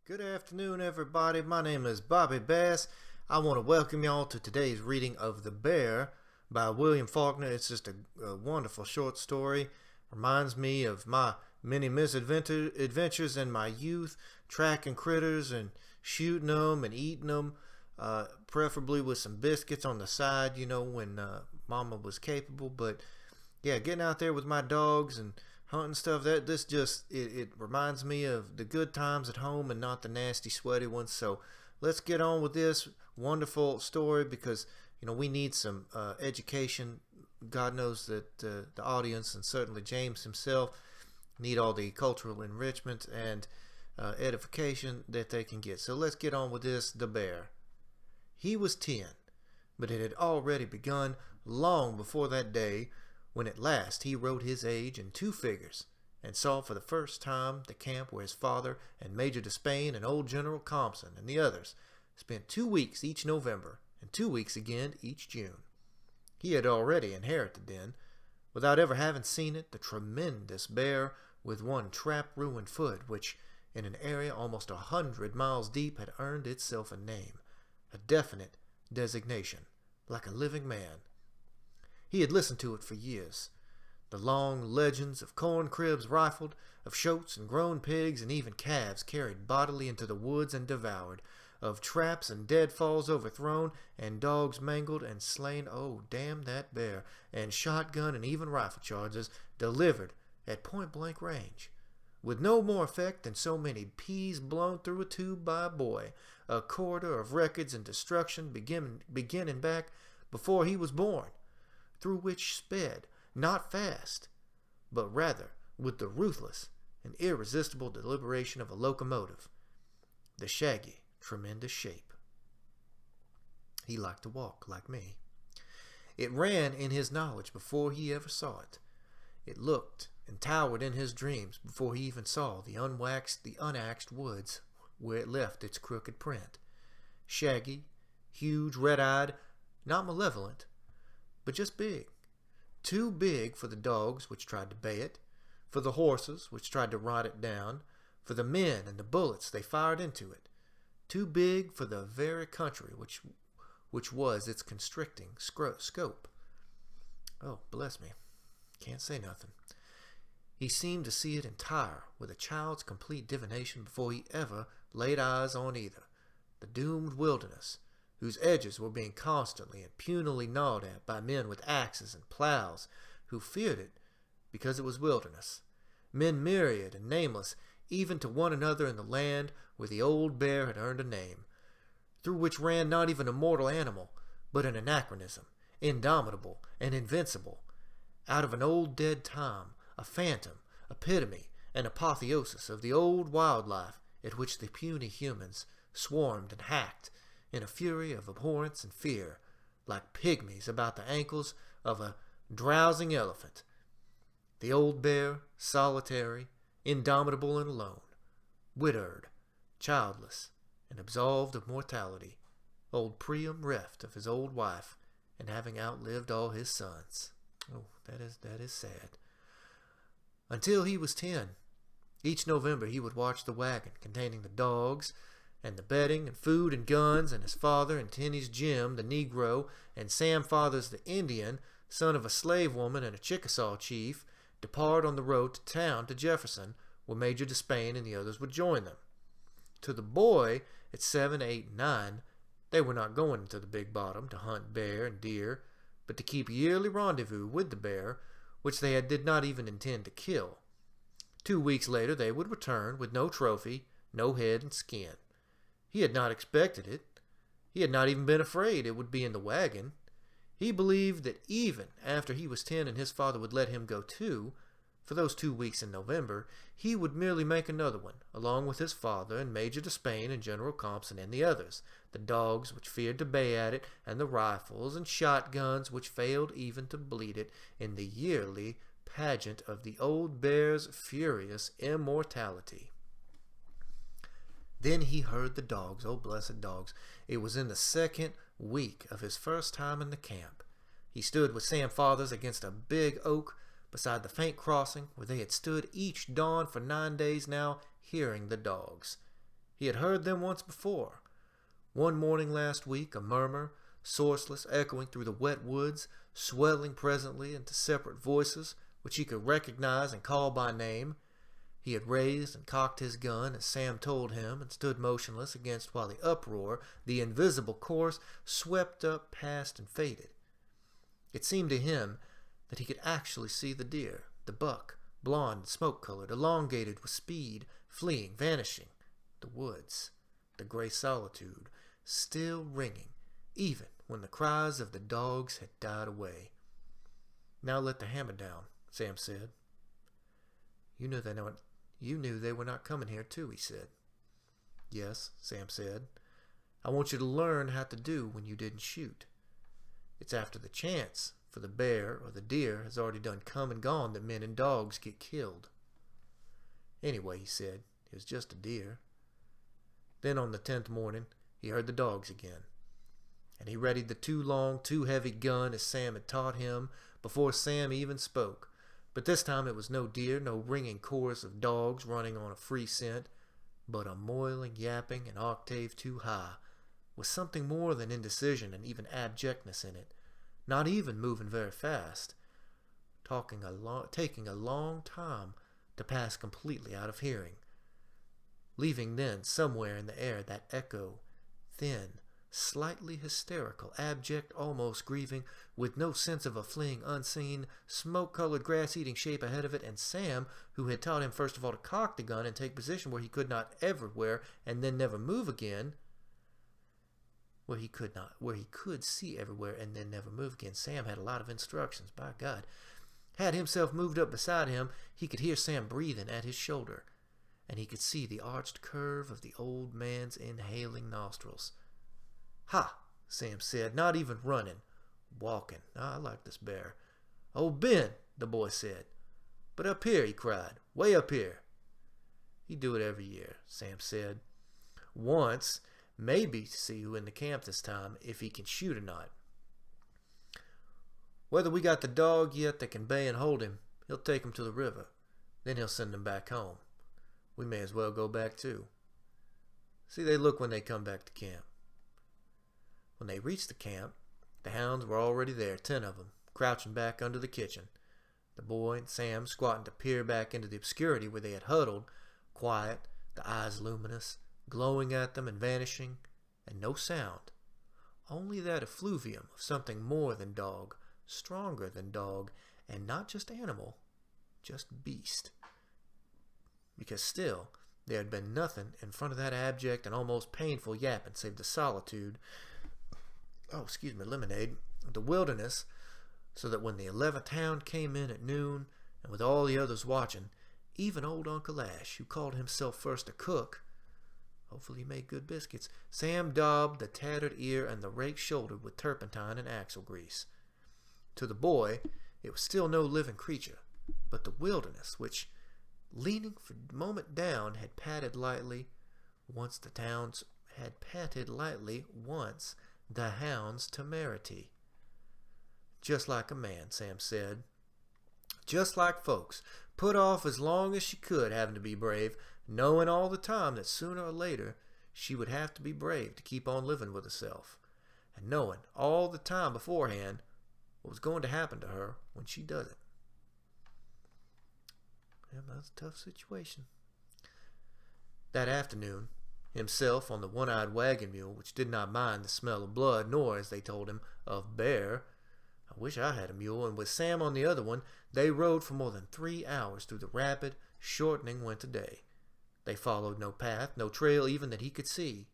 Good afternoon, everybody. My name is Bobby Bass. I want to welcome y'all to today's reading of The Bear by William Faulkner. It's just a wonderful short story. Reminds me of my many misadventures in my youth, tracking critters and shooting them and eating them, preferably with some biscuits on the side, when Mama was capable. But yeah, getting out there with my dogs and hunting stuff, it reminds me of the good times at home and not the nasty sweaty ones. So let's get on with this wonderful story because we need some education. God knows that the audience and certainly James himself need all the cultural enrichment and edification that they can get. So let's get on with this. The Bear. He was 10, but it had already begun long before that day when at last he wrote his age in two figures and saw for the first time the camp where his father and Major Despain and old General Compson and the others spent 2 weeks each November and 2 weeks again each June. He had already inherited then, without ever having seen it, the tremendous bear with one trap-ruined foot which, in an area almost 100 miles deep, had earned itself a name, a definite designation, like a living man. He had listened to it for years. The long legends of corn cribs rifled, of shoats and grown pigs and even calves carried bodily into the woods and devoured, of traps and deadfalls overthrown, and dogs mangled and slain, oh, damn that bear, and shotgun and even rifle charges delivered at point-blank range, with no more effect than so many peas blown through a tube by a boy, a corridor of records and destruction beginning back before he was born, through which sped, not fast, but rather with the ruthless and irresistible deliberation of a locomotive, the shaggy, tremendous shape. He liked to walk, like me. It ran in his knowledge before he ever saw it. It looked and towered in his dreams before he even saw the unaxed woods where it left its crooked print. Shaggy, huge, red-eyed, not malevolent, but just big. Too big for the dogs which tried to bay it, for the horses which tried to ride it down, for the men and the bullets they fired into it. Too big for the very country which was its constricting scope. Oh, bless me. Can't say nothing. He seemed to see it entire with a child's complete divination before he ever laid eyes on either. The doomed wilderness, whose edges were being constantly and punily gnawed at by men with axes and plows, who feared it because it was wilderness, men myriad and nameless, even to one another in the land where the old bear had earned a name, through which ran not even a mortal animal, but an anachronism, indomitable and invincible, out of an old dead time, a phantom, epitome, and apotheosis of the old wild life at which the puny humans swarmed and hacked, in a fury of abhorrence and fear, like pygmies about the ankles of a drowsing elephant. The old bear, solitary, indomitable and alone, widowed, childless, and absolved of mortality, old Priam reft of his old wife, and having outlived all his sons. Oh, that is sad. Until he was 10, each November he would watch the wagon containing the dogs, and the bedding and food and guns, and his father and Tenny's Jim, the Negro, and Sam Fathers, the Indian, son of a slave woman and a Chickasaw chief, depart on the road to town to Jefferson, where Major Despain and the others would join them. To the boy, at 7, 8, and 9, they were not going into the Big Bottom to hunt bear and deer, but to keep yearly rendezvous with the bear, which they did not even intend to kill. 2 weeks later they would return with no trophy, no head and skin. He had not expected it. He had not even been afraid it would be in the wagon. He believed that even after he was 10 and his father would let him go too, for those 2 weeks in November, he would merely make another one, along with his father and Major Despain and General Compson and the others, the dogs which feared to bay at it, and the rifles and shotguns which failed even to bleed it, in the yearly pageant of the old bear's furious immortality. Then he heard the dogs, oh blessed dogs. It was in the second week of his first time in the camp. He stood with Sam Fathers against a big oak beside the faint crossing where they had stood each dawn for 9 days now, hearing the dogs. He had heard them once before. One morning last week, a murmur, sourceless, echoing through the wet woods, swelling presently into separate voices, which he could recognize and call by name. He had raised and cocked his gun as Sam told him, and stood motionless against while the uproar, the invisible chorus, swept up, passed, and faded. It seemed to him that he could actually see the deer, the buck, blond and smoke-colored, elongated with speed, fleeing, vanishing. The woods, the gray solitude, still ringing, even when the cries of the dogs had died away. "Now let the hammer down," Sam said. You knew they were not coming here, too," he said. "Yes," Sam said. "I want you to learn how to do when you didn't shoot. It's after the chance for the bear or the deer has already done come and gone that men and dogs get killed." "Anyway," he said, "it was just a deer." Then on the 10th morning, he heard the dogs again, and he readied the too long, too heavy gun as Sam had taught him before Sam even spoke. But this time it was no deer, no ringing chorus of dogs running on a free scent, but a moiling yapping an octave too high, with something more than indecision and even abjectness in it, not even moving very fast, taking a long time to pass completely out of hearing, leaving then somewhere in the air that echo, thin, slightly hysterical, abject, almost grieving, with no sense of a fleeing, unseen, smoke-colored, grass-eating shape ahead of it, and Sam, who had taught him first of all to cock the gun and take position where he could not everywhere and then never move again, where he could see everywhere and then never move again. Sam had a lot of instructions, by God. Had himself moved up beside him, he could hear Sam breathing at his shoulder, and he could see the arched curve of the old man's inhaling nostrils. "Ha!" Sam said, "not even running. Walking. I like this bear." "Oh, Ben," the boy said. "But up here," he cried. "Way up here." "He'd do it every year," Sam said. "Once, maybe to see who in the camp this time, if he can shoot or not. Whether we got the dog yet that can bay and hold him, he'll take him to the river. Then he'll send him back home. We may as well go back too. See they look when they come back to camp." When they reached the camp, the hounds were already there, 10 of them, crouching back under the kitchen. The boy and Sam squatting to peer back into the obscurity where they had huddled, quiet, the eyes luminous, glowing at them and vanishing, and no sound, only that effluvium of something more than dog, stronger than dog, and not just animal, just beast. Because still, there had been nothing in front of that abject and almost painful yapping save the solitude, lemonade, the wilderness, so that when the 11th hound came in at noon, and with all the others watching, even old Uncle Ash, who called himself first a cook, hopefully he made good biscuits, Sam daubed the tattered ear and the rake shoulder with turpentine and axle grease. To the boy, it was still no living creature, but the wilderness, which, leaning for a moment down, had patted lightly once the hound's temerity. "Just like a man," Sam said. "Just like folks. Put off as long as she could having to be brave, knowing all the time that sooner or later she would have to be brave to keep on living with herself, and knowing all the time beforehand what was going to happen to her when she does it." Yeah, that's a tough situation. That afternoon, himself on the one-eyed wagon mule, which did not mind the smell of blood, nor, as they told him, of bear. I wish I had a mule, and with Sam on the other one, they rode for more than 3 hours through the rapid, shortening winter day. They followed no path, no trail even that he could see.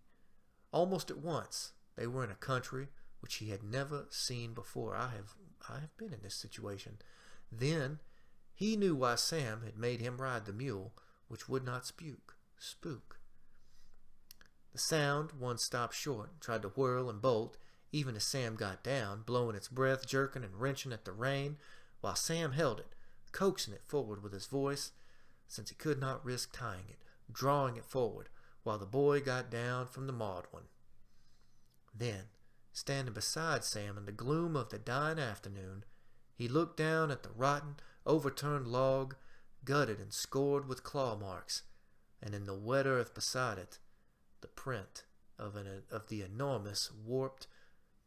Almost at once, they were in a country which he had never seen before. I have been in this situation. Then he knew why Sam had made him ride the mule, which would not spook. The sound once stopped short and tried to whirl and bolt, even as Sam got down, blowing its breath, jerking and wrenching at the rein, while Sam held it, coaxing it forward with his voice, since he could not risk tying it, drawing it forward, while the boy got down from the maud one. Then, standing beside Sam in the gloom of the dying afternoon, he looked down at the rotten, overturned log, gutted and scored with claw marks, and in the wet earth beside it, the print of the enormous, warped,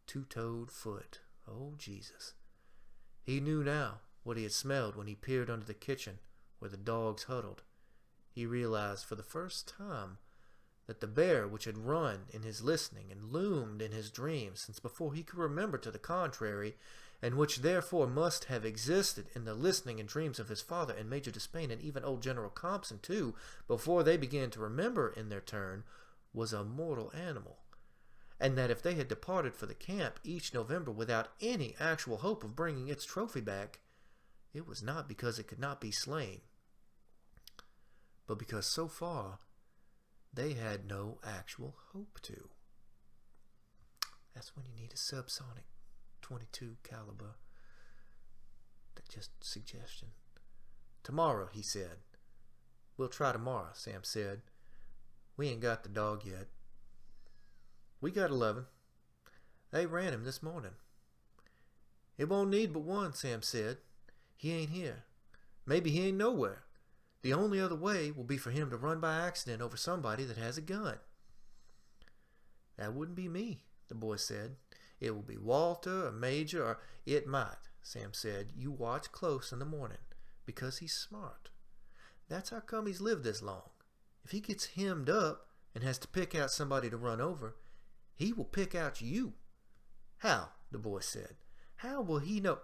two-toed foot. Oh, Jesus. He knew now what he had smelled when he peered under the kitchen where the dogs huddled. He realized for the first time that the bear which had run in his listening and loomed in his dreams since before he could remember to the contrary, and which therefore must have existed in the listening and dreams of his father and Major Despain and even old General Compson too, before they began to remember in their turn, was a mortal animal, and that if they had departed for the camp each November without any actual hope of bringing its trophy back, it was not because it could not be slain, but because so far they had no actual hope to. That's when you need a subsonic 22 caliber. That's just a suggestion. Tomorrow, he said. We'll try tomorrow, Sam said. We ain't got the dog yet. We got 11. They ran him this morning. It won't need but one, Sam said. He ain't here. Maybe he ain't nowhere. The only other way will be for him to run by accident over somebody that has a gun. That wouldn't be me, the boy said. It will be Walter or Major, or it might, Sam said. You watch close in the morning, because he's smart. That's how come he's lived this long. If he gets hemmed up and has to pick out somebody to run over, he will pick out you. How? The boy said. How will he know?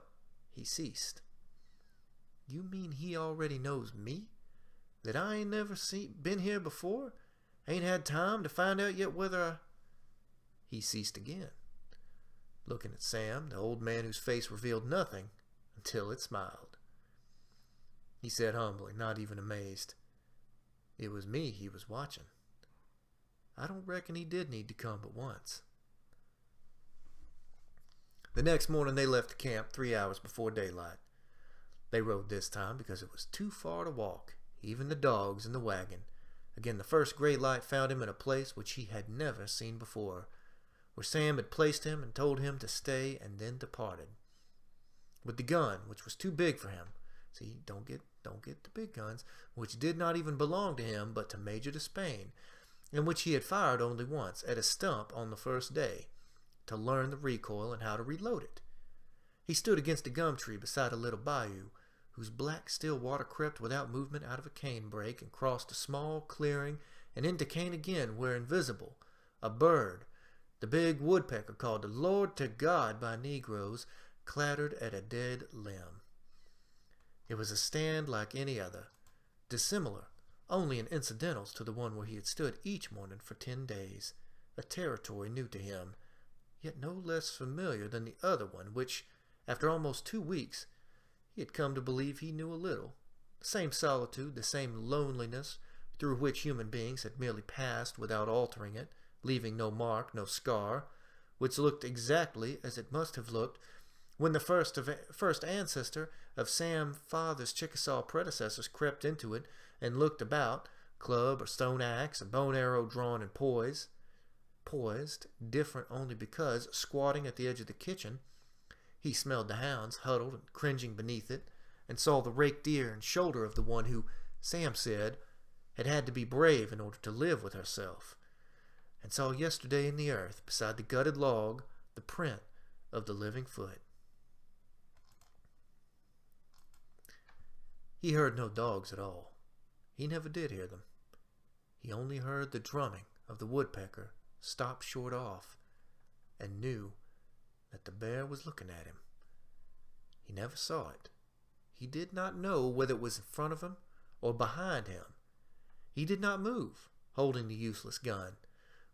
He ceased. You mean he already knows me? That I ain't never been here before? Ain't had time to find out yet whether I... He ceased again, looking at Sam, the old man whose face revealed nothing until it smiled. He said humbly, not even amazed, it was me he was watching. I don't reckon he did need to come but once. The next morning they left the camp 3 hours before daylight. They rode this time because it was too far to walk, even the dogs in the wagon. Again, the first gray light found him in a place which he had never seen before, where Sam had placed him and told him to stay, and then departed. With the gun, which was too big for him. See, don't get the big guns, which did not even belong to him but to Major Despain, and which he had fired only once, at a stump on the first day, to learn the recoil and how to reload it. He stood against a gum tree beside a little bayou, whose black still water crept without movement out of a cane brake and crossed a small clearing and into cane again where invisible, a bird, the big woodpecker called the Lord to God by Negroes, clattered at a dead limb. It was a stand like any other, dissimilar only in incidentals to the one where he had stood each morning for 10 days, a territory new to him, yet no less familiar than the other one, which, after almost 2 weeks, he had come to believe he knew a little. The same solitude, the same loneliness, through which human beings had merely passed without altering it, leaving no mark, no scar, which looked exactly as it must have looked when the first ancestor of Sam's father's Chickasaw predecessors crept into it and looked about, club or stone axe, a bone arrow drawn and poised, different only because, squatting at the edge of the kitchen, he smelled the hounds huddled and cringing beneath it, and saw the raked ear and shoulder of the one who, Sam said, had had to be brave in order to live with herself, and saw yesterday in the earth, beside the gutted log, the print of the living foot. He heard no dogs at all. He never did hear them. He only heard the drumming of the woodpecker stop short off, and knew that the bear was looking at him. He never saw it. He did not know whether it was in front of him or behind him. He did not move, holding the useless gun,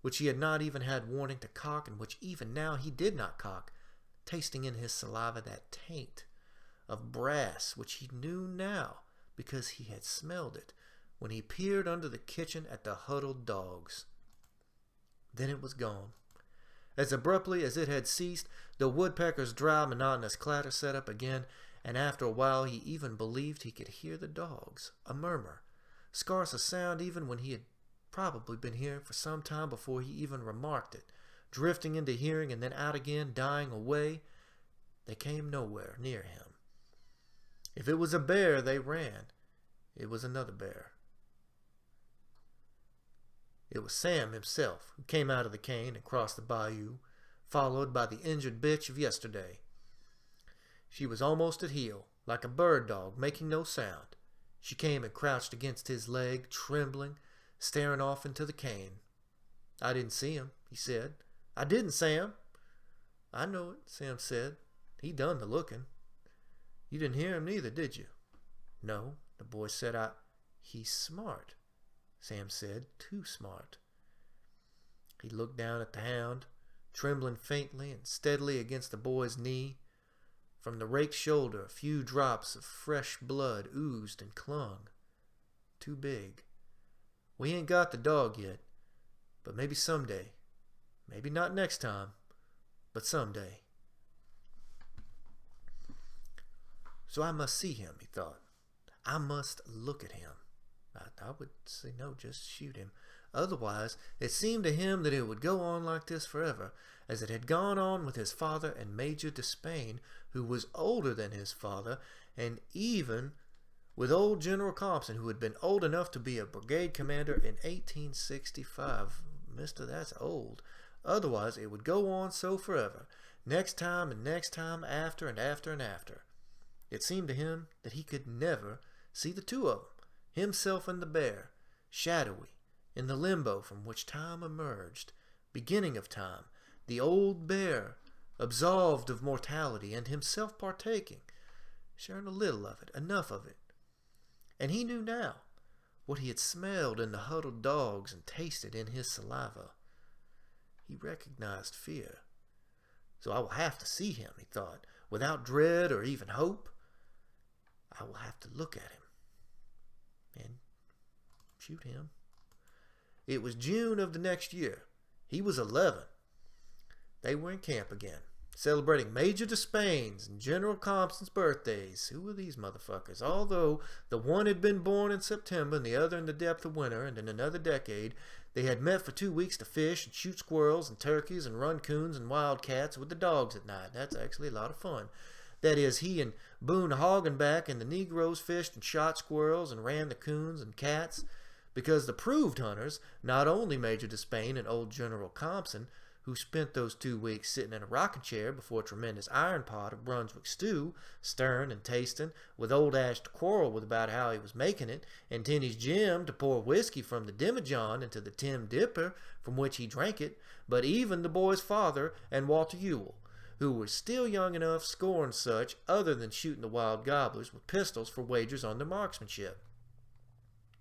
which he had not even had warning to cock, and which even now he did not cock, tasting in his saliva that taint of brass which he knew now because he had smelled it when he peered under the kitchen at the huddled dogs. Then it was gone. As abruptly as it had ceased, the woodpecker's dry, monotonous clatter set up again, and after a while he even believed he could hear the dogs, a murmur, scarce a sound even when he had probably been hearing for some time before he even remarked it, drifting into hearing and then out again, dying away. They came nowhere near him. If it was a bear, they ran. It was another bear. It was Sam himself who came out of the cane and crossed the bayou, followed by the injured bitch of yesterday. She was almost at heel, like a bird dog, making no sound. She came and crouched against his leg, trembling, staring off into the cane. "I didn't see him," he said. "I didn't, Sam." "I know it," Sam said. "He done the looking." "You didn't hear him neither, did you?" "No," the boy said. He's smart," Sam said. "Too smart." He looked down at the hound, trembling faintly and steadily against the boy's knee. From the raked shoulder a few drops of fresh blood oozed and clung. Too big. "We ain't got the dog yet, but maybe someday. Maybe not next time, but someday." So I must see him, he thought. I must look at him. I would say no, just shoot him. Otherwise, it seemed to him that it would go on like this forever, as it had gone on with his father and Major Despain, who was older than his father, and even with old General Compson, who had been old enough to be a brigade commander in 1865. Mister, that's old. Otherwise, it would go on so forever, next time and next time, after and after and after. It seemed to him that he could never see the two of them, himself and the bear, shadowy, in the limbo from which time emerged, beginning of time, the old bear, absolved of mortality, and himself partaking, sharing a little of it, enough of it. And he knew now what he had smelled in the huddled dogs and tasted in his saliva. He recognized fear. So I will have to see him, he thought, without dread or even hope. I will have to look at him and shoot him. It was June of the next year. He was 11. They were in camp again, celebrating Major Despain's and General Compson's birthdays. Who were these motherfuckers? Although the one had been born in September and the other in the depth of winter, and in another decade, they had met for 2 weeks to fish and shoot squirrels and turkeys and run coons and wildcats with the dogs at night. That's actually a lot of fun. That is, he and Boone Hoggenback and the Negroes fished and shot squirrels and ran the coons and cats, because the proved hunters, not only Major Despain and old General Compson, who spent those 2 weeks sitting in a rocking chair before a tremendous iron pot of Brunswick stew, stirring and tasting, with old Ash to quarrel with about how he was making it, and Tinny's Jim to pour whiskey from the demijohn into the Tim Dipper from which he drank it, but even the boy's father and Walter Ewell, who were still young enough scoring such other than shooting the wild gobblers with pistols for wagers on their marksmanship.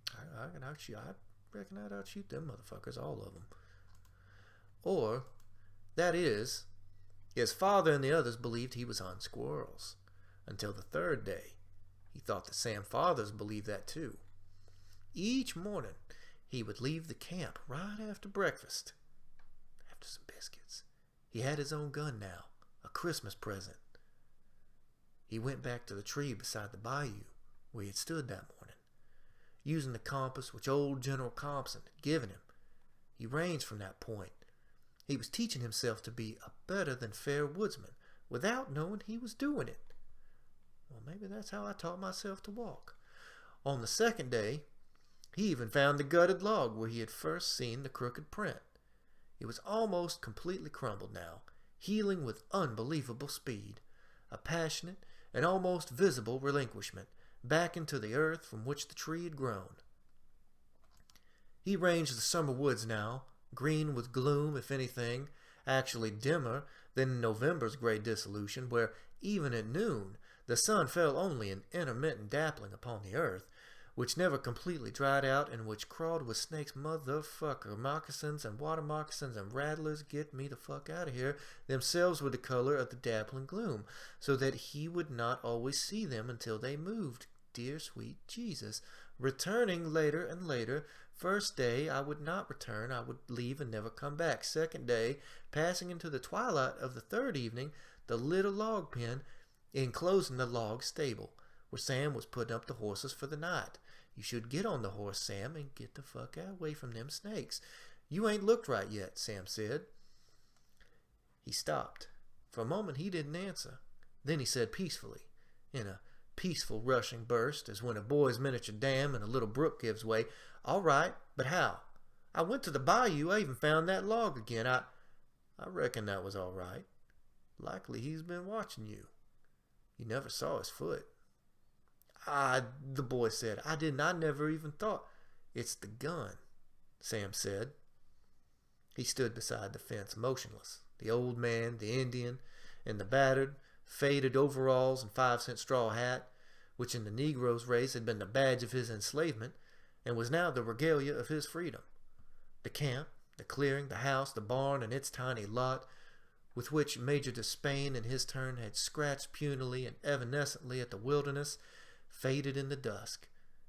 I reckon I'd outshoot them motherfuckers, all of them. Or, that is, his father and the others believed he was on squirrels. Until the third day, he thought that Sam Fathers believed that too. Each morning, he would leave the camp right after breakfast, after some biscuits. He had his own gun now, a Christmas present. He went back to the tree beside the bayou where he had stood that morning, using the compass which old General Compson had given him. He ranged from that point. He was teaching himself to be a better than fair woodsman without knowing he was doing it. Well, maybe that's how I taught myself to walk. On the second day, he even found the gutted log where he had first seen the crooked print. It was almost completely crumbled now, healing with unbelievable speed, a passionate and almost visible relinquishment back into the earth from which the tree had grown. He ranged the summer woods now, green with gloom, if anything, actually dimmer than in November's gray dissolution, where, even at noon, the sun fell only in intermittent dappling upon the earth, which never completely dried out and which crawled with snakes, motherfucker, moccasins and water moccasins and rattlers, get me the fuck out of here, themselves were the color of the dappling gloom, so that he would not always see them until they moved. Dear sweet Jesus. Returning later and later. First day, I would not return. I would leave and never come back. Second day, passing into the twilight of the third evening, the little log pen enclosing the log stable, where Sam was putting up the horses for the night. You should get on the horse, Sam, and get the fuck away from them snakes. You ain't looked right yet, Sam said. He stopped. For a moment he didn't answer. Then he said peacefully, in a peaceful rushing burst, as when a boy's miniature dam in a little brook gives way, "All right, but how? I went to the bayou. I even found that log again. I reckon that was all right. Likely he's been watching you. You never saw his foot." The boy said. "I didn't. I never even thought." "It's the gun," Sam said. He stood beside the fence, motionless. The old man, the Indian, in the battered, faded overalls and 5-cent straw hat, which in the Negro's race had been the badge of his enslavement, and was now the regalia of his freedom. The camp, the clearing, the house, the barn, and its tiny lot, with which Major Despain in his turn had scratched punily and evanescently at the wilderness, faded in the dusk,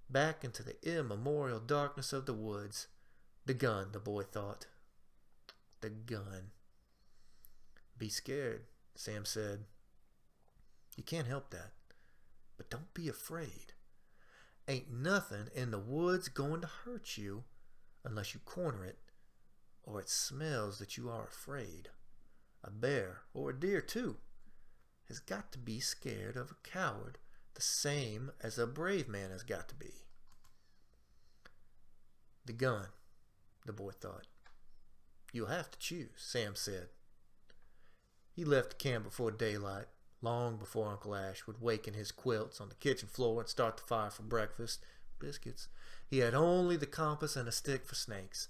back into the immemorial darkness of the woods. The gun, the boy thought. The gun. "Be scared," Sam said. "You can't help that. But don't be afraid. Ain't nothing in the woods going to hurt you unless you corner it, or it smells that you are afraid. A bear, or a deer too, has got to be scared of a coward the same as a brave man has got to be." The gun, the boy thought. "You'll have to choose," Sam said. He left the camp before daylight, long before Uncle Ash would waken his quilts on the kitchen floor and start the fire for breakfast. Biscuits. He had only the compass and a stick for snakes.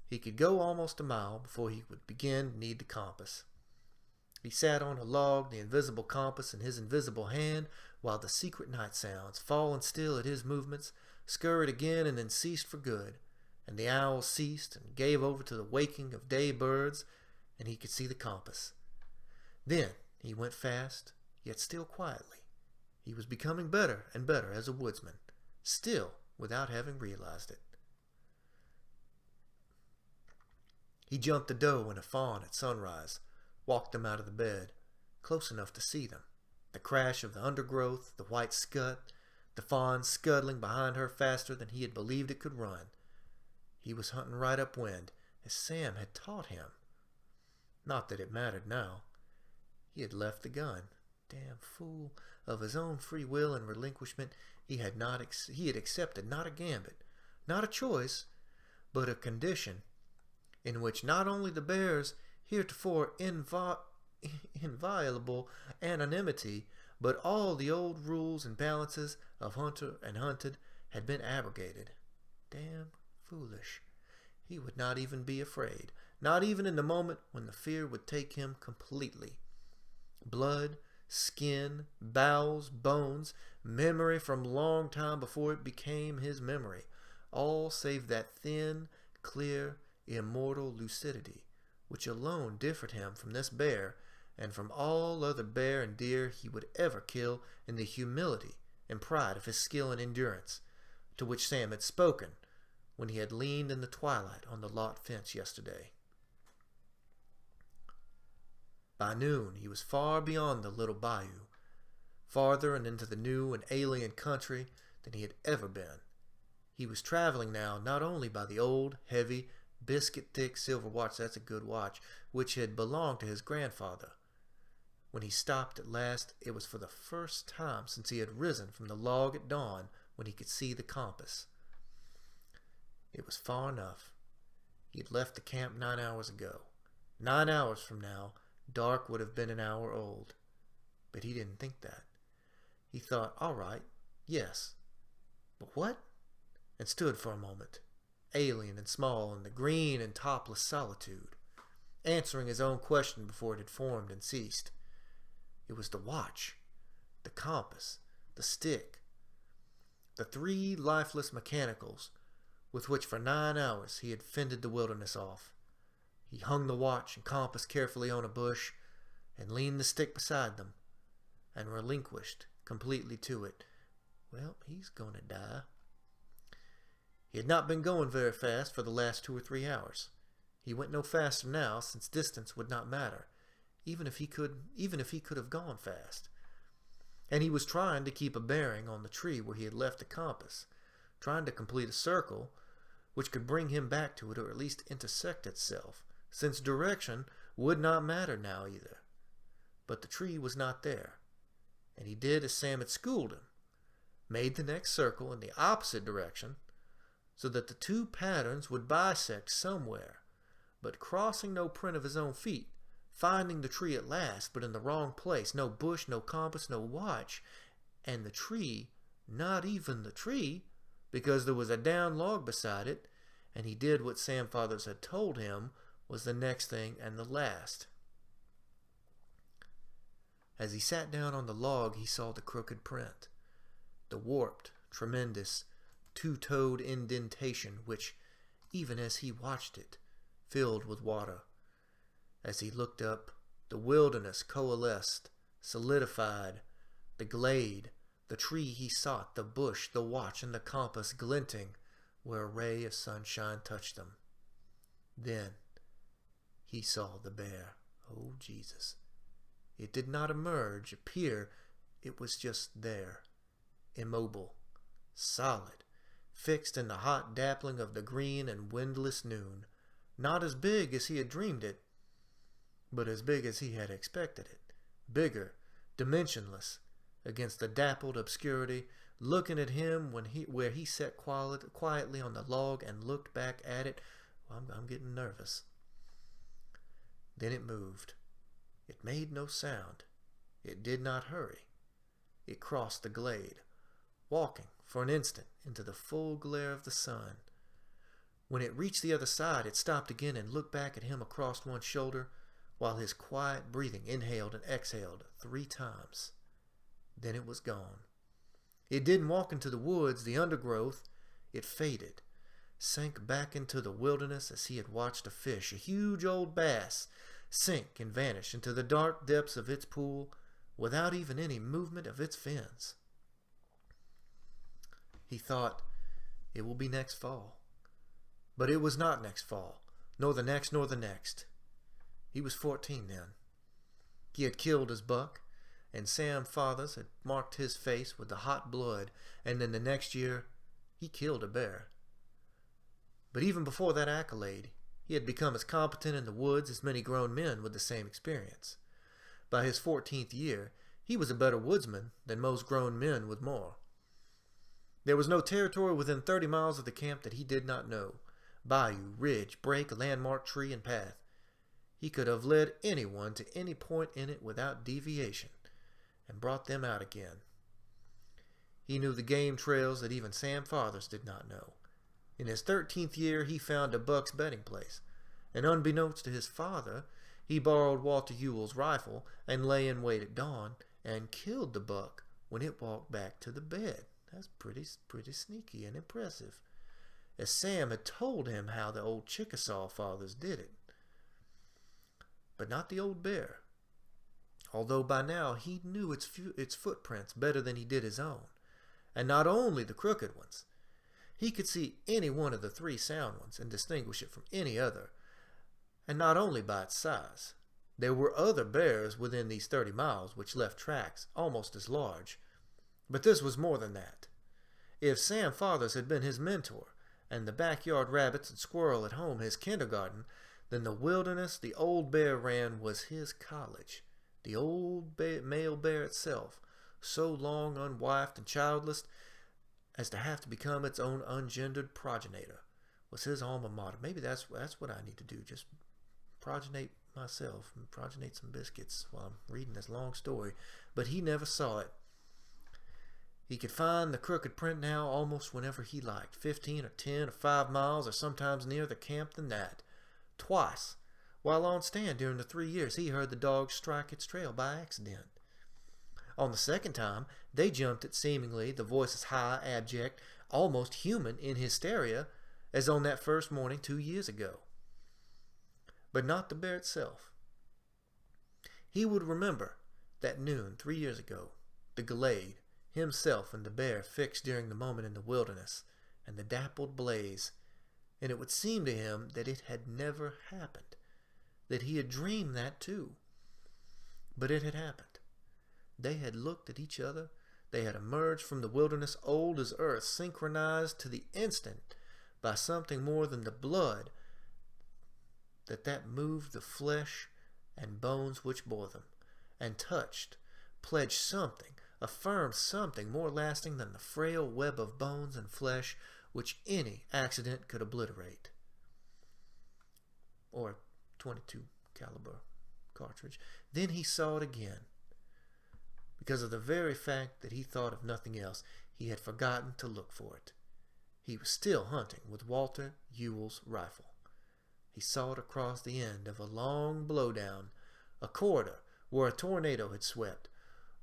He could go almost a mile before he would begin to need the compass. He sat on a log, the invisible compass in his invisible hand, while the secret night sounds, falling still at his movements, scurried again and then ceased for good, and the owls ceased and gave over to the waking of day birds, and he could see the compass. Then he went fast, yet still quietly. He was becoming better and better as a woodsman, still without having realized it. He jumped a doe and a fawn at sunrise, walked them out of the bed, close enough to see them. The crash of the undergrowth, the white scut, the fawn scuttling behind her faster than he had believed it could run. He was hunting right upwind, as Sam had taught him. Not that it mattered now. He had left the gun. Damn fool. Of his own free will and relinquishment, he had accepted not a gambit, not a choice, but a condition in which not only the bear's heretofore inviolable anonymity, but all the old rules and balances of hunter and hunted had been abrogated. Damn foolish. He would not even be afraid, not even in the moment when the fear would take him completely. Blood, skin, bowels, bones, memory from long time before it became his memory, all save that thin, clear, immortal lucidity, which alone differed him from this bear and from all other bear and deer he would ever kill, in the humility and pride of his skill and endurance, to which Sam had spoken when he had leaned in the twilight on the lot fence yesterday. By noon he was far beyond the little bayou, farther and into the new and alien country than he had ever been. He was traveling now not only by the old, heavy, biscuit-thick silver watch, that's a good watch, which had belonged to his grandfather. When he stopped at last, it was for the first time since he had risen from the log at dawn when he could see the compass. It was far enough. He had left the camp 9 hours ago. 9 hours from now, dark would have been an hour old. But he didn't think that. He thought, all right, yes. But what? And stood for a moment, alien and small in the green and topless solitude, answering his own question before it had formed and ceased. It was the watch, the compass, the stick, the 3 lifeless mechanicals with which for 9 hours he had fended the wilderness off. He hung the watch and compass carefully on a bush and leaned the stick beside them and relinquished completely to it. Well, he's going to die. He had not been going very fast for the last 2 or 3 hours. He went no faster now, since distance would not matter, even if he could have gone fast. And he was trying to keep a bearing on the tree where he had left the compass, trying to complete a circle which could bring him back to it, or at least intersect itself, since direction would not matter now either. But the tree was not there, and he did as Sam had schooled him, made the next circle in the opposite direction, so that the two patterns would bisect somewhere, but crossing no print of his own feet, finding the tree at last, but in the wrong place, no bush, no compass, no watch, and the tree, not even the tree, because there was a down log beside it, and he did what Sam Fathers had told him was the next thing and the last. As he sat down on the log, he saw the crooked print, the warped, tremendous, two-toed indentation which, even as he watched it, filled with water. As he looked up, the wilderness coalesced, solidified, the glade, the tree he sought, the bush, the watch, and the compass glinting where a ray of sunshine touched them. Then he saw the bear. Oh, Jesus. It did not emerge, appear. It was just there, immobile, solid, fixed in the hot dappling of the green and windless noon. Not as big as he had dreamed it, but as big as he had expected it. Bigger, dimensionless, against the dappled obscurity, looking at him where he sat quietly on the log and looked back at it. Well, I'm getting nervous. Then it moved. It made no sound. It did not hurry. It crossed the glade, walking for an instant into the full glare of the sun. When it reached the other side, it stopped again and looked back at him across one shoulder, while his quiet breathing inhaled and exhaled 3 times. Then it was gone. It didn't walk into the woods, the undergrowth. It faded, sank back into the wilderness as he had watched a fish, a huge old bass, sink and vanish into the dark depths of its pool without even any movement of its fins. He thought, it will be next fall. But it was not next fall, nor the next, nor the next. He was 14 then. He had killed his buck, and Sam Fathers had marked his face with the hot blood, and then the next year he killed a bear. But even before that accolade, he had become as competent in the woods as many grown men with the same experience. By his 14th year, he was a better woodsman than most grown men with more. There was no territory within 30 miles of the camp that he did not know. Bayou, ridge, break, landmark, tree, and path. He could have led anyone to any point in it without deviation, and brought them out again. He knew the game trails that even Sam Fathers did not know. In his 13th year, he found a buck's bedding place, and unbeknownst to his father, he borrowed Walter Ewell's rifle and lay in wait at dawn and killed the buck when it walked back to the bed. That's pretty sneaky and impressive, as Sam had told him how the old Chickasaw fathers did it. But not the old bear, although by now he knew its footprints better than he did his own, and not only the crooked ones. He could see any one of the 3 sound ones and distinguish it from any other, and not only by its size. There were other bears within these 30 miles which left tracks almost as large, but this was more than that. If Sam Fathers had been his mentor, and the backyard rabbits and squirrel at home his kindergarten, then the wilderness the old bear ran was his college. The old male bear itself, so long unwifed and childless as to have to become its own ungendered progenitor, was his alma mater. Maybe that's what I need to do, just progenate myself and progenate some biscuits while I'm reading this long story. But he never saw it. He could find the crooked print now almost whenever he liked, 15 or 10 or 5 miles, or sometimes nearer the camp than that. Twice, while on stand during the 3 years, he heard the dog strike its trail by accident. On the second time, they jumped it seemingly, the voices high, abject, almost human in hysteria, as on that first morning 2 years ago. But not the bear itself. He would remember that noon 3 years ago, the glade, himself and the bear fixed during the moment in the wilderness, and the dappled blaze, and it would seem to him that it had never happened, that he had dreamed that too. But it had happened. They had looked at each other. They had emerged from the wilderness old as earth, synchronized to the instant by something more than the blood that moved the flesh and bones which bore them, and touched, pledged something, affirmed something more lasting than the frail web of bones and flesh which any accident could obliterate. Or a 22 caliber cartridge. Then he saw it again. Because of the very fact that he thought of nothing else, he had forgotten to look for it. He was still hunting with Walter Ewell's rifle. He saw it across the end of a long blowdown, a corridor where a tornado had swept,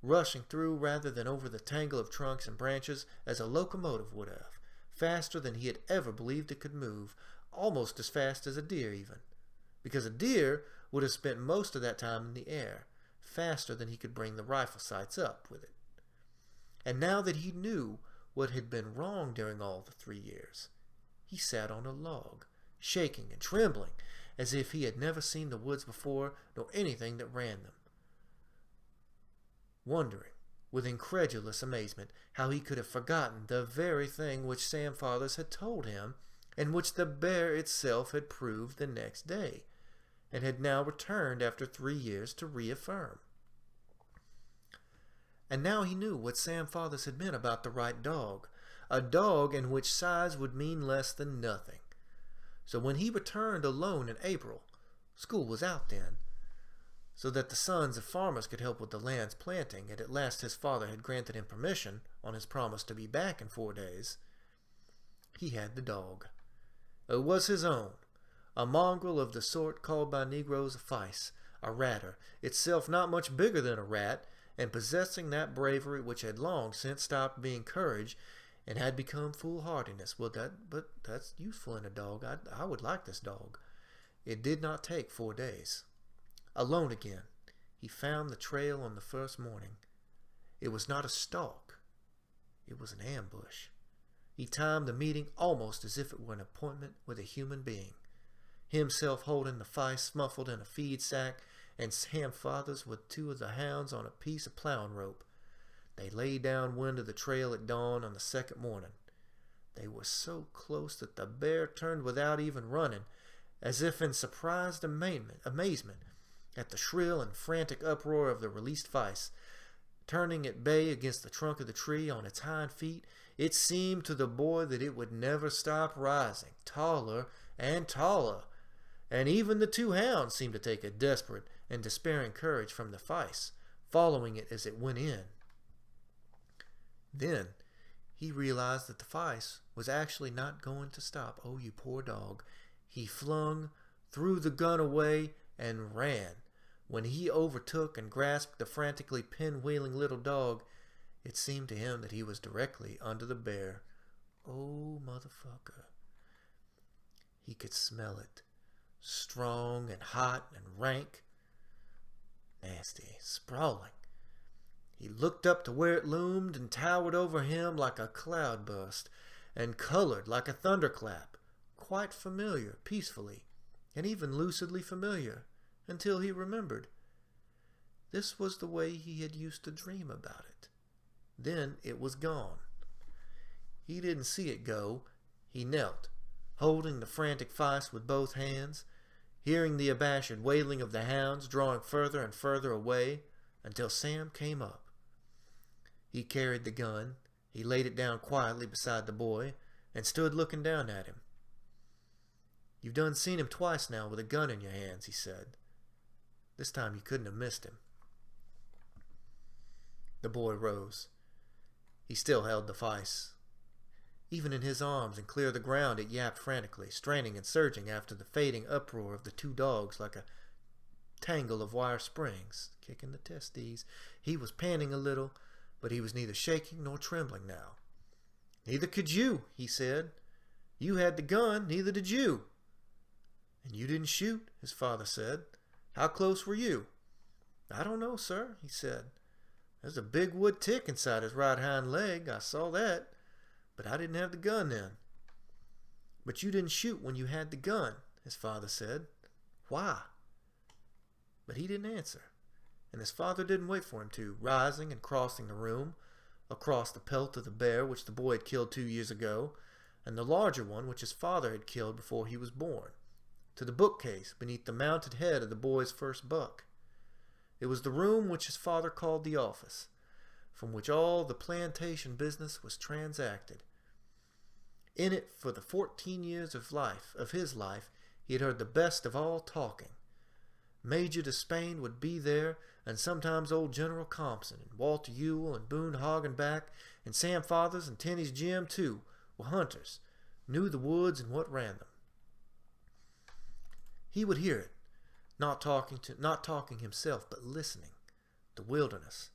rushing through rather than over the tangle of trunks and branches as a locomotive would have, faster than he had ever believed it could move, almost as fast as a deer even, because a deer would have spent most of that time in the air, faster than he could bring the rifle sights up with it. And now that he knew what had been wrong during all the 3 years, he sat on a log, shaking and trembling, as if he had never seen the woods before, nor anything that ran them, wondering with incredulous amazement how he could have forgotten the very thing which Sam Fathers had told him, and which the bear itself had proved the next day, and had now returned after 3 years to reaffirm. And now he knew what Sam Fathers had meant about the right dog, a dog in which size would mean less than nothing. So when he returned alone in April, school was out then, so that the sons of farmers could help with the land's planting, and at last his father had granted him permission, on his promise to be back in 4 days, he had the dog. It was his own, a mongrel of the sort called by Negroes a fice, a ratter, itself not much bigger than a rat, and possessing that bravery which had long since stopped being courage and had become foolhardiness. But that's useful in a dog. I would like this dog. It did not take 4 days. Alone again, he found the trail on the first morning. It was not a stalk. It was an ambush. He timed the meeting almost as if it were an appointment with a human being. Himself holding the fice muffled in a feed sack, and Sam Fathers with 2 of the hounds on a piece of plowing rope. They lay downwind of the trail at dawn on the second morning. They were so close that the bear turned without even running, as if in surprised amazement at the shrill and frantic uproar of the released vice. Turning at bay against the trunk of the tree on its hind feet, it seemed to the boy that it would never stop rising, taller and taller. And even the 2 hounds seemed to take a desperate and despairing courage from the vice, following it as it went in. Then he realized that the vice was actually not going to stop. Oh, you poor dog. He flung, threw the gun away, and ran. When he overtook and grasped the frantically pinwheeling little dog, it seemed to him that he was directly under the bear. Oh, motherfucker. He could smell it. Strong and hot and rank. Nasty, sprawling. He looked up to where it loomed and towered over him like a cloudburst, and colored like a thunderclap, quite familiar, peacefully, and even lucidly familiar, until he remembered. This was the way he had used to dream about it. Then it was gone. He didn't see it go. He knelt, holding the frantic vice with both hands, hearing the abashed wailing of the hounds drawing further and further away until Sam came up. He carried the gun. He laid it down quietly beside the boy and stood looking down at him. "You've done seen him twice now with a gun in your hands," he said. This time you couldn't have missed him. The boy rose. He still held the vice. Even in his arms and clear of the ground it yapped frantically, straining and surging after the fading uproar of the 2 dogs like a tangle of wire springs, kicking the testes. He was panting a little, but he was neither shaking nor trembling now. "Neither could you," he said. "You had the gun, neither did you." "And you didn't shoot," his father said. "How close were you?" "I don't know, sir," he said. "There's a big wood tick inside his right hind leg. I saw that. But I didn't have the gun then." "But you didn't shoot when you had the gun," his father said. "Why?" But he didn't answer, and his father didn't wait for him to, rising and crossing the room, across the pelt of the bear which the boy had killed 2 years ago, and the larger one which his father had killed before he was born, to the bookcase beneath the mounted head of the boy's first buck. It was the room which his father called the office, from which all the plantation business was transacted. In it, for the 14 years of his life, he had heard the best of all talking. Major Despain would be there, and sometimes old General Compson, and Walter Ewell, and Boone Hagenback, and Sam Fathers, and Tenny's Jim, too, were hunters, knew the woods and what ran them. He would hear it, not talking himself, but listening. The wilderness,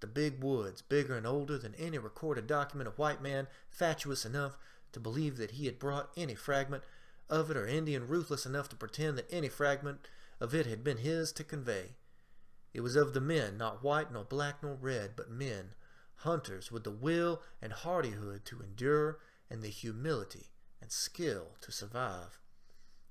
the big woods, bigger and older than any recorded document of white man, fatuous enough to believe that he had brought any fragment of it, or Indian ruthless enough to pretend that any fragment of it had been his to convey. It was of the men, not white nor black nor red, but men, hunters with the will and hardihood to endure and the humility and skill to survive.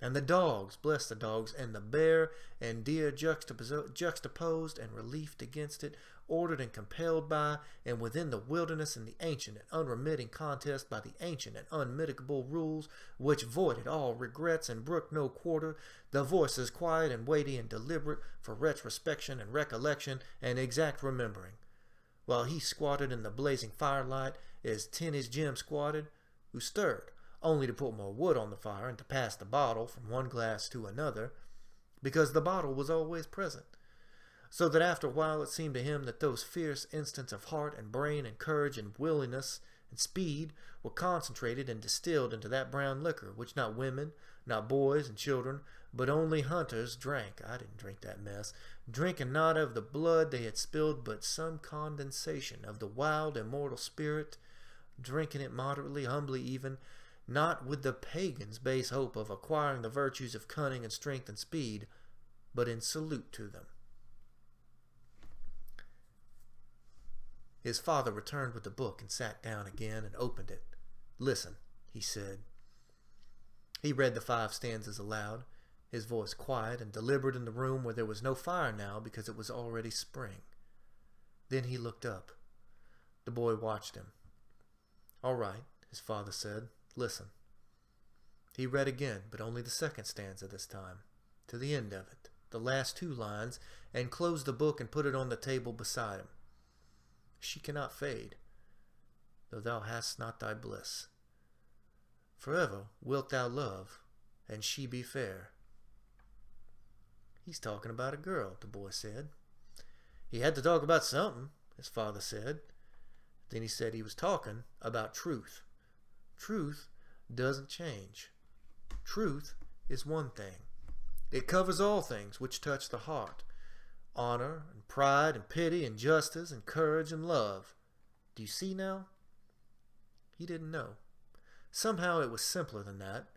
And the dogs, bless the dogs, and the bear and deer juxtaposed and relieved against it, ordered and compelled by, and within the wilderness and the ancient and unremitting contest by the ancient and unmitigable rules, which voided all regrets and brooked no quarter, the voices quiet and weighty and deliberate for retrospection and recollection and exact remembering. While he squatted in the blazing firelight, as Tenny's Jim squatted, who stirred, only to put more wood on the fire and to pass the bottle from one glass to another, because the bottle was always present. So that after a while it seemed to him that those fierce instants of heart and brain and courage and willingness and speed were concentrated and distilled into that brown liquor, which not women, not boys and children, but only hunters drank. I didn't drink that mess. Drinking not of the blood they had spilled, but some condensation of the wild immortal spirit, drinking it moderately, humbly even, not with the pagan's base hope of acquiring the virtues of cunning and strength and speed, but in salute to them. His father returned with the book and sat down again and opened it. "Listen," he said. He read the 5 stanzas aloud, his voice quiet and deliberate in the room where there was no fire now because it was already spring. Then he looked up. The boy watched him. "All right," his father said. "Listen." He read again, but only the 2nd stanza this time, to the end of it, the last 2 lines, and closed the book and put it on the table beside him. "She cannot fade, though thou hast not thy bliss. Forever wilt thou love, and she be fair." "He's talking about a girl," the boy said. "He had to talk about something," his father said. Then he said he was talking about truth. Truth doesn't change. Truth is one thing. It covers all things which touch the heart. Honor and pride and pity and justice and courage and love. Do you see now? He didn't know. Somehow it was simpler than that.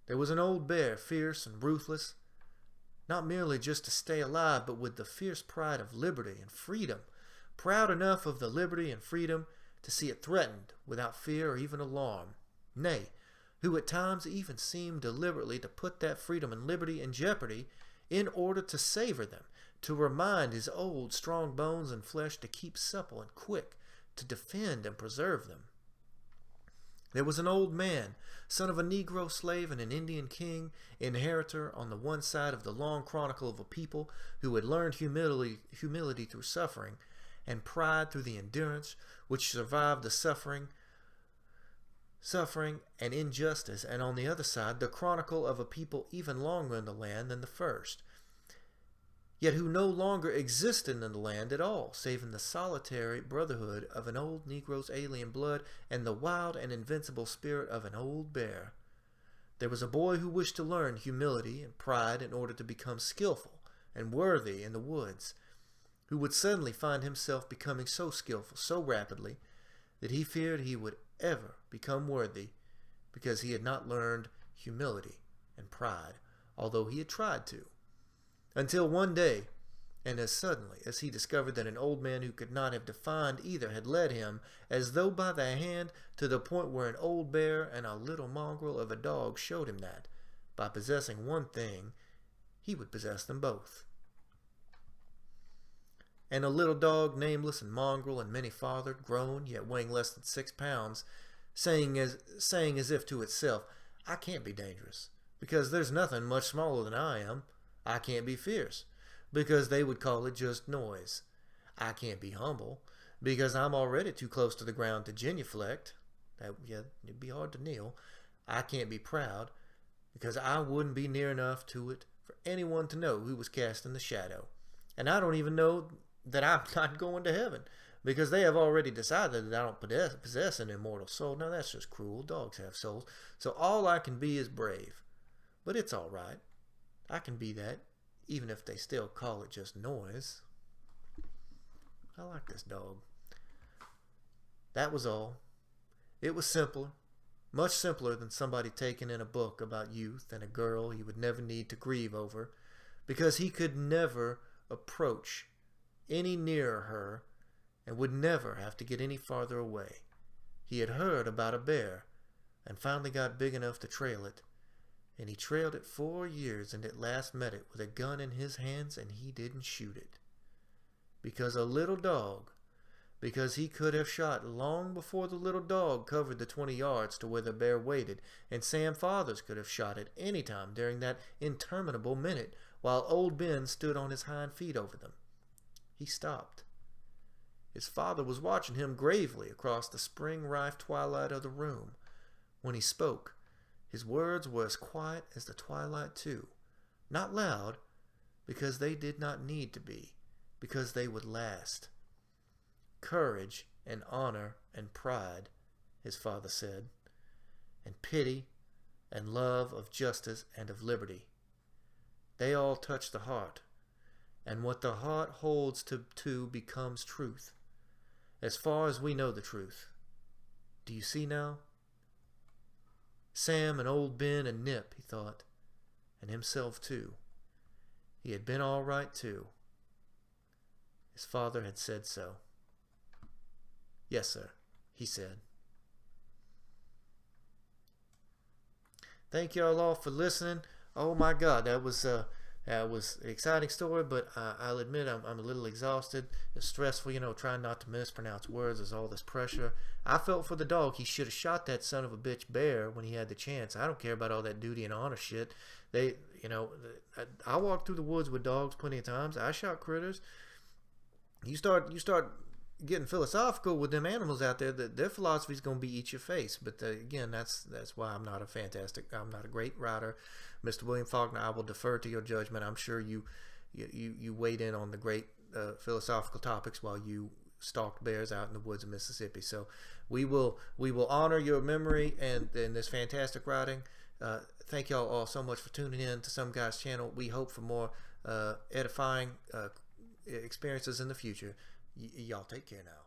There was an old bear, fierce and ruthless, not merely just to stay alive, but with the fierce pride of liberty and freedom, proud enough of the liberty and freedom to see it threatened without fear or even alarm, nay, who at times even seemed deliberately to put that freedom and liberty in jeopardy in order to savor them, to remind his old strong bones and flesh to keep supple and quick, to defend and preserve them. There was an old man, son of a Negro slave and an Indian king, inheritor on the one side of the long chronicle of a people who had learned humility through suffering, and pride through the endurance which survived the suffering and injustice, and on the other side the chronicle of a people even longer in the land than the first, yet who no longer existed in the land at all, save in the solitary brotherhood of an old Negro's alien blood and the wild and invincible spirit of an old bear. There was a boy who wished to learn humility and pride in order to become skillful and worthy in the woods, who would suddenly find himself becoming so skillful so rapidly that he feared he would ever become worthy because he had not learned humility and pride, although he had tried to. Until one day, and as suddenly as he discovered that an old man who could not have defined either had led him, as though by the hand, to the point where an old bear and a little mongrel of a dog showed him that, by possessing one thing, he would possess them both. And a little dog, nameless and mongrel and many-fathered, grown, yet weighing less than 6 pounds, saying as if to itself, "I can't be dangerous, because there's nothing much smaller than I am. I can't be fierce, because they would call it just noise. I can't be humble, because I'm already too close to the ground to genuflect. Yeah, it'd be hard to kneel. I can't be proud because I wouldn't be near enough to it for anyone to know who was casting the shadow. And I don't even know that I'm not going to heaven because they have already decided that I don't possess an immortal soul. Now that's just cruel. Dogs have souls. So all I can be is brave. But it's all right. I can be that, even if they still call it just noise. I like this dog. That was all. It was simpler, much simpler than somebody taking in a book about youth and a girl he would never need to grieve over, because he could never approach any nearer her and would never have to get any farther away. He had heard about a bear and finally got big enough to trail it, and he trailed it 4 years and at last met it with a gun in his hands, and he didn't shoot it. Because a little dog, because he could have shot long before the little dog covered the 20 yards to where the bear waited, and Sam Fathers could have shot it any time during that interminable minute while old Ben stood on his hind feet over them. He stopped. His father was watching him gravely across the spring-rife twilight of the room. When he spoke, his words were as quiet as the twilight too, not loud, because they did not need to be, because they would last. Courage and honor and pride, his father said, and pity and love of justice and of liberty. They all touch the heart, and what the heart holds to becomes truth, as far as we know the truth. Do you see now? Sam and old Ben and Nip, he thought, and himself too. He had been all right too. His father had said so. Yes, sir, he said. Thank y'all all for listening. Oh my God, that was an exciting story, but I'll admit I'm a little exhausted. It's stressful, trying not to mispronounce words. There's all this pressure. I felt for the dog. He should have shot that son of a bitch bear when he had the chance. I don't care about all that duty and honor shit. I walked through the woods with dogs plenty of times. I shot critters. You start getting philosophical with them animals out there, that their philosophy is going to be eat your face. But again, that's why I'm not a great writer. Mr. William Faulkner, I will defer to your judgment. I'm sure you weighed in on the great philosophical topics while you stalked bears out in the woods of Mississippi. So we will honor your memory and this fantastic writing. Thank y'all all so much for tuning in to Some Guy's channel. We hope for more edifying experiences in the future. Y'all take care now.